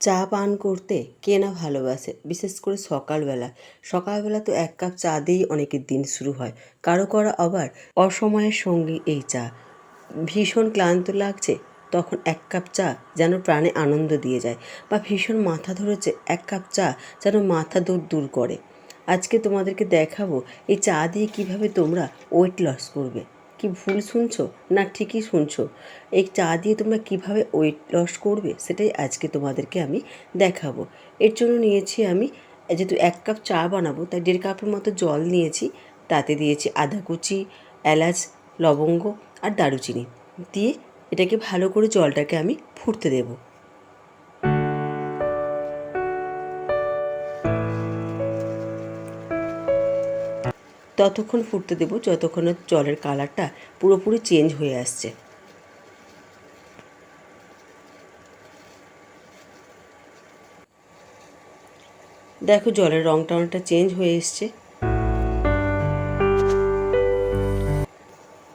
চা পান করতে কে না ভালোবাসে, বিশেষ করে সকালবেলা। সকালবেলা তো এক কাপ চা দিয়েই অনেকের দিন শুরু হয়। কারো আবার অসময়ের সঙ্গী এই চা। ভীষণ ক্লান্ত লাগছে, তখন এক কাপ চা যেন প্রাণে আনন্দ দিয়ে যায়। বা ভীষণ মাথা ধরেছে, এক কাপ চা যেন মাথা দূর করে। আজকে তোমাদেরকে দেখাবো এই চা দিয়ে কিভাবে তোমরা ওয়েট লস করবে। কি ভুল শুনছো? না ঠিকই শুনছো। এই চা দিয়ে তোমরা কিভাবে ওয়েট লস করবে সেটাই আজকে তোমাদেরকে আমি দেখাবো। এর জন্য নিয়েছি আমি, যেহেতু এক কাপ চা বানাবো তাই 1.5 কাপের মতো জল নিয়েছি। তাতে দিয়েছি আদা কুচি, এলাচ, লবঙ্গ আর দারুচিনি দিয়ে এটাকে ভালো করে জলটাকে আমি ফুটতে দেবো। ততক্ষণ ফুটতে দেবো যতক্ষণ না জলের কালারটা পুরোপুরি চেঞ্জ হয়ে আসছে। দেখো জলের রঙটা অনেকটা চেঞ্জ হয়ে এসছে।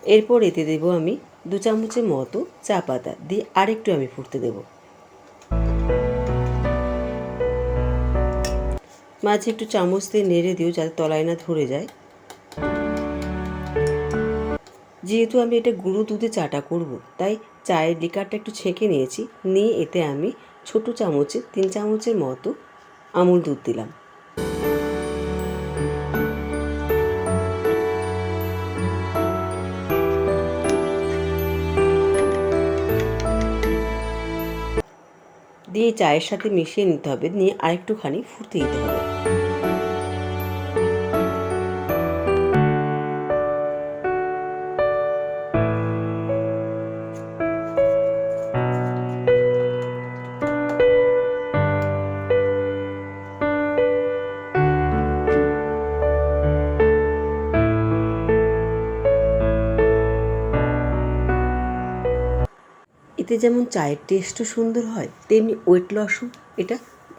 এরপর এতে দেবো আমি 2 চামচের মতো চা পাতা দিয়ে আরেকটু আমি ফুটতে দেবো। মাঝে একটু চামচ দিয়ে নেড়ে দিও যাতে তলায় না ধরে যায়। যেহেতু আমি এটা গুঁড়ো দুধে চাটা করব, তাই চায়ের লিকারটা একটু ছেঁকে নিয়েছি। নিয়ে এতে আমি ছোট চামচে 3 চামচের মতো আমুল দুধ দিলাম। দিয়ে চায়ের সাথে মিশিয়ে নিতে হবে, নিয়ে আরেকটুখানি ফুটতে দিতে হবে। এতে যেমন চায়ের টেস্টও সুন্দর হয়, তেমনি ওয়েট লসও এটা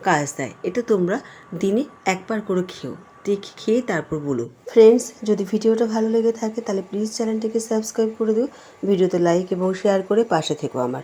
কাজ দেয়। এটা তোমরা দিনে একবার করে খেয়ে তারপর বলো। ফ্রেন্ডস, যদি ভিডিওটা ভালো লেগে থাকে তাহলে প্লিজ চ্যানেলটিকে সাবস্ক্রাইব করে দিও। ভিডিওতে লাইক এবং শেয়ার করে পাশে থেকো আমার।